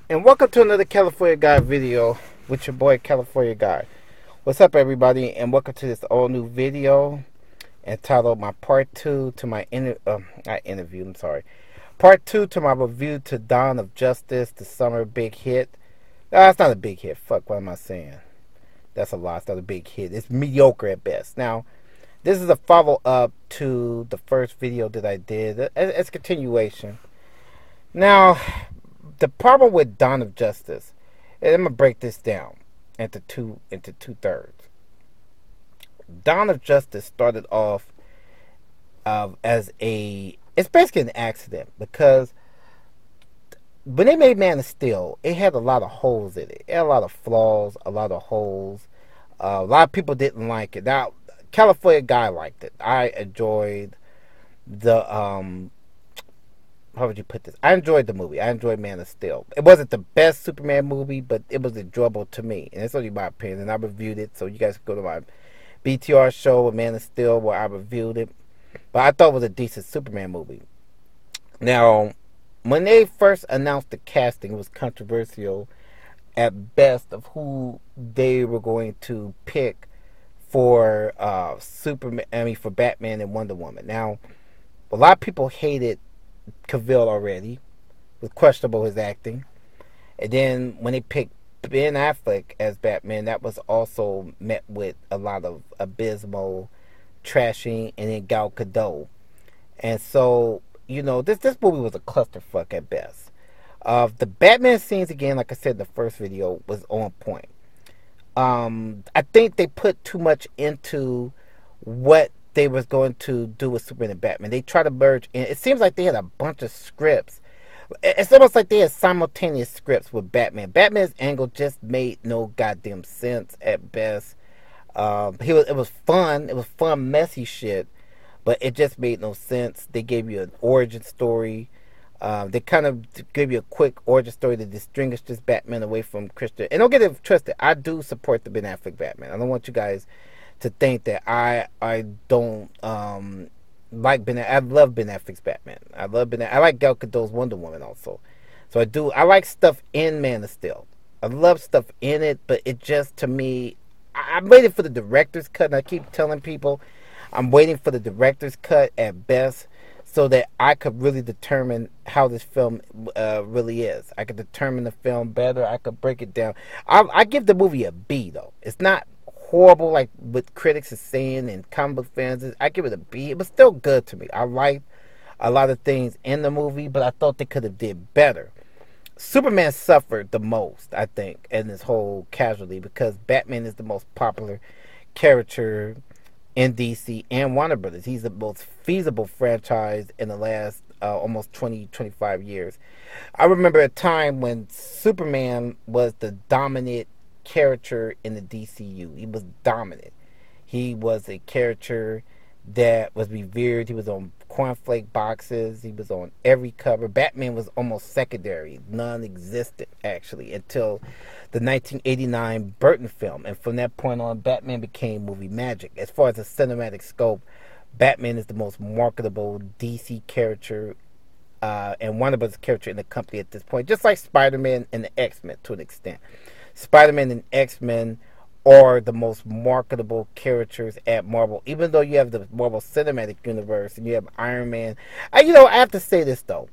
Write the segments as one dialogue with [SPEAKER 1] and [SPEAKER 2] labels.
[SPEAKER 1] And welcome to another California Guy video with your boy California Guy. What's up, everybody, and welcome to this all new video entitled "My Part Two to My not interview." I'm sorry, Part Two to my review to Dawn of Justice, the summer big hit. No, it's not a big hit. Fuck, what am I saying? That's a lot. It's not a big hit. It's mediocre at best. Now, this is a follow up to the first video that I did. It's a continuation. Now, the problem with Dawn of Justice, and I'm gonna break this down into two thirds. Dawn of Justice started off as it's basically an accident because when they made Man of Steel, it had a lot of holes in it. It had a lot of flaws, a lot of holes. A lot of people didn't like it. Now, California Guy liked it. I enjoyed the how would you put this? I enjoyed the movie. I enjoyed Man of Steel. It wasn't the best Superman movie, but it was enjoyable to me. And it's only my opinion. And I reviewed it, so you guys can go to my BTR show with Man of Steel where I reviewed it. But I thought it was a decent Superman movie. Now, when they first announced the casting, it was controversial at best of who they were going to pick for Superman. I mean, for Batman and Wonder Woman. Now, a lot of people hated Cavill already. Was questionable his acting. And then when they picked Ben Affleck as Batman, that was also met with a lot of abysmal trashing, and then Gal Gadot. And so, this movie was a clusterfuck at best. The Batman scenes, again, like I said in the first video, was on point. I think they put too much into what they was going to do with Superman and Batman. They try to merge in. It seems like they had a bunch of scripts. It's almost like they had simultaneous scripts with Batman. Batman's angle just made no goddamn sense at best. It was fun. It was fun, messy shit, but it just made no sense. They gave you an origin story. They kind of gave you a quick origin story to distinguish this Batman away from Christian. And don't get it twisted. I do support the Ben Affleck Batman. I don't want you guys to think that I don't like Ben. I love Ben Affleck's Batman. I love Ben. I like Gal Gadot's Wonder Woman also. So I do. I like stuff in Man of Steel. I love stuff in it, but it just, to me, I'm waiting for the director's cut, and I keep telling people I'm waiting for the director's cut at best, so that I could really determine how this film really is. I could determine the film better. I could break it down. I give the movie a B, though. It's not horrible like what critics are saying and comic book fans. I give it a B. It was still good to me. I liked a lot of things in the movie, but I thought they could have did better. Superman suffered the most, I think, in this whole casualty because Batman is the most popular character in DC and Warner Brothers. He's the most feasible franchise in the last almost 20, 25 years. I remember a time when Superman was the dominant character in the DCU. He was dominant. He was a character that was revered. He was on cornflake boxes. He was on every cover. Batman was almost secondary, non-existent actually, until the 1989 Burton film. And from that point on, Batman became movie magic. As far as the cinematic scope, Batman is the most marketable DC character and one of us character in the company at this point, just like Spider-Man and the X-Men to an extent. Spider-Man and X-Men are the most marketable characters at Marvel, even though you have the Marvel Cinematic Universe and you have Iron Man. I have to say this though.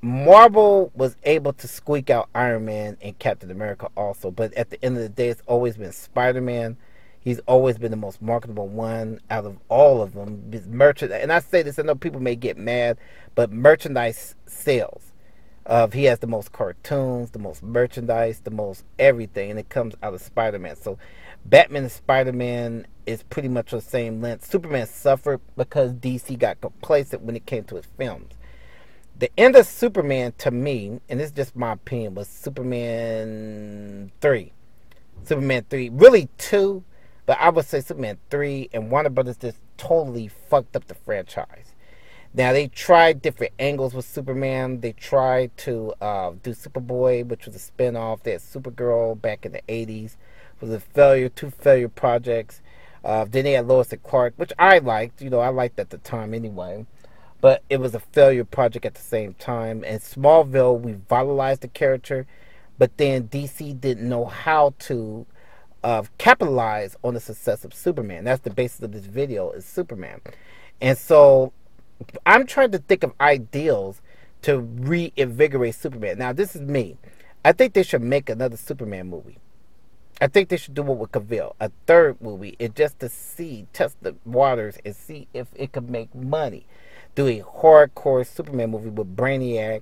[SPEAKER 1] Marvel was able to squeak out Iron Man and Captain America also, but at the end of the day, it's always been Spider-Man. He's always been the most marketable one out of all of them. His merchandise, and I say this, I know people may get mad, but merchandise sales. He has the most cartoons, the most merchandise, the most everything, and it comes out of Spider-Man. So Batman and Spider-Man is pretty much the same length. Superman suffered because DC got complacent when it came to his films. The end of Superman, to me, and this is just my opinion, was Superman 3. Superman 3, really 2, but I would say Superman 3, and Warner Brothers just totally fucked up the franchise. Now, they tried different angles with Superman. They tried to do Superboy, which was a spinoff. They had Supergirl back in the 80s. It was a failure, two failure projects. Then they had Lois and Clark, which I liked. I liked at the time anyway. But it was a failure project at the same time. And Smallville revitalized the character, but then DC didn't know how to capitalize on the success of Superman. That's the basis of this video, is Superman. And so I'm trying to think of ideals to reinvigorate Superman. Now, this is me. I think they should make another Superman movie. I think they should do it with Cavill, a third movie, and just to test the waters and see if it could make money. Do a hardcore Superman movie with Brainiac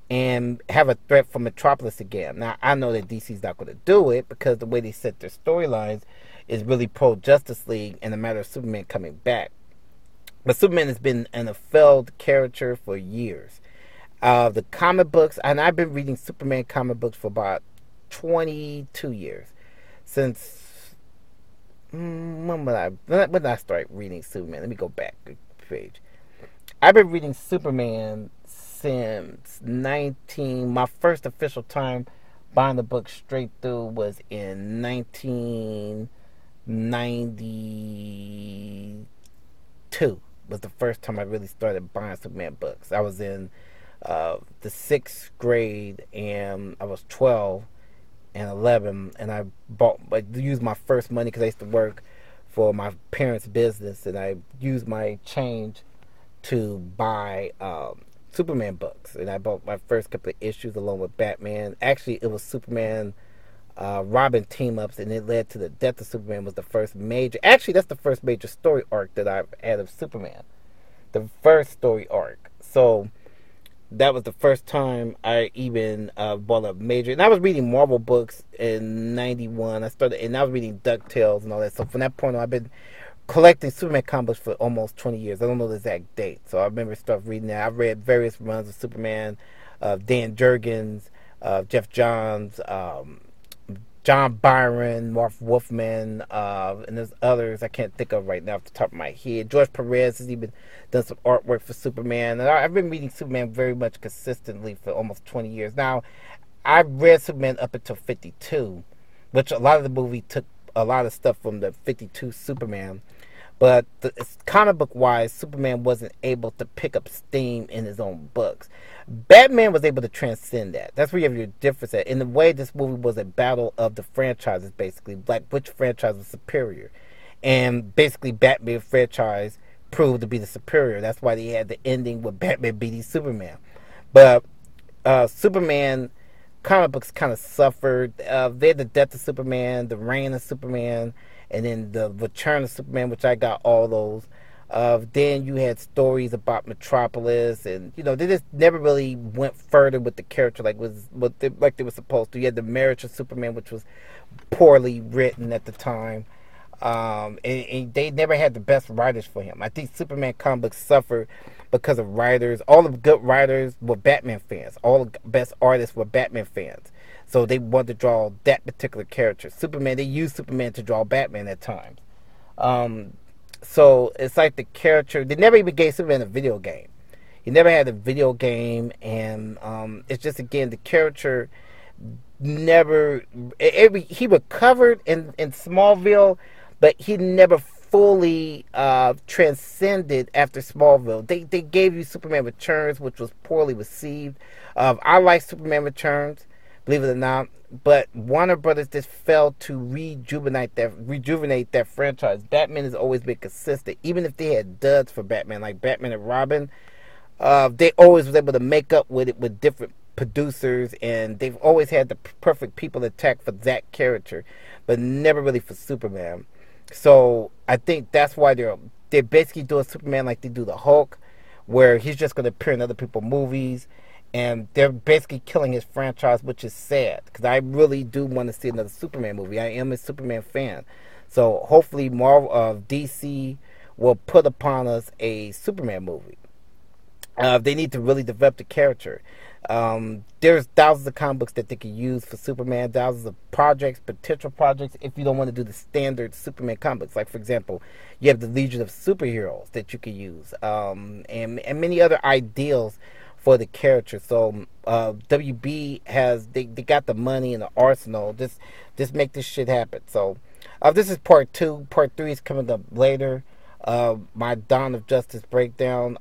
[SPEAKER 1] and have a threat from Metropolis again. Now, I know that DC's not going to do it because the way they set their storylines is really pro-Justice League and the matter of Superman coming back. But Superman has been a failed character for years. The comic books, and I've been reading Superman comic books for about 22 years. Since, when did I start reading Superman? Let me go back a page. I've been reading Superman since my first official time buying the book straight through was in 1992. Was the first time I really started buying Superman books. I was in the 6th grade, and I was 12 and 11, and I used my first money because I used to work for my parents' business, and I used my change to buy Superman books, and I bought my first couple of issues along with Batman. Actually, it was Superman Robin team-ups, and it led to the death of Superman. Was the first major, actually that's the first major story arc that I've had of Superman, the first story arc. So that was the first time I even bought a major, and I was reading Marvel books in 91. I was reading DuckTales and all that. So from that point on, I've been collecting Superman comics for almost 20 years. I don't know the exact date, so I remember reading that. I've read various runs of Superman, Dan Jurgens, Jeff Johns, John Byron, Marv Wolfman, and there's others I can't think of right now off the top of my head. George Perez has even done some artwork for Superman. And I've been reading Superman very much consistently for almost 20 years. Now, I've read Superman up until 52, which a lot of the movie took a lot of stuff from the 52 Superman. But comic book wise, Superman wasn't able to pick up steam in his own books. Batman was able to transcend that. That's where you have your difference at. In the way, this movie was a battle of the franchises, basically, like which franchise was superior. And basically, Batman franchise proved to be the superior. That's why they had the ending with Batman beating Superman. But Superman comic books kind of suffered. They had the death of Superman, the reign of Superman, and then the return of Superman, which I got all those. Then you had stories about Metropolis, and they just never really went further with the character like they were supposed to. You had the marriage of Superman, which was poorly written at the time, and they never had the best writers for him. I think Superman comic books suffered because of writers. All the good writers were Batman fans. All the best artists were Batman fans. So they wanted to draw that particular character. Superman, they used Superman to draw Batman at times. So it's like the character, they never even gave Superman a video game. He never had a video game, and it's just, again, the character never, he recovered in Smallville, but he never fully transcended after Smallville. They gave you Superman Returns, which was poorly received. I like Superman Returns, believe it or not, but Warner Brothers just failed to rejuvenate that franchise. Batman has always been consistent, even if they had duds for Batman, like Batman and Robin. They always was able to make up with it with different producers, and they've always had the perfect people attack for that character, but never really for Superman. So I think that's why they're basically doing Superman like they do the Hulk, where he's just going to appear in other people's movies. And they're basically killing his franchise, which is sad, because I really do want to see another Superman movie. I am a Superman fan. So hopefully Marvel, DC will put upon us a Superman movie. They need to really develop the character. There's thousands of comic books that they can use for Superman, thousands of potential projects, if you don't want to do the standard Superman comic books. Like, for example, you have the Legion of Superheroes that you can use, and many other ideals for the character. So WB they got the money and the arsenal. Just make this shit happen. So this is part 2. Part 3 is coming up later. My Dawn of Justice breakdown.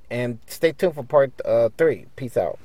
[SPEAKER 1] And stay tuned for part 3. Peace out.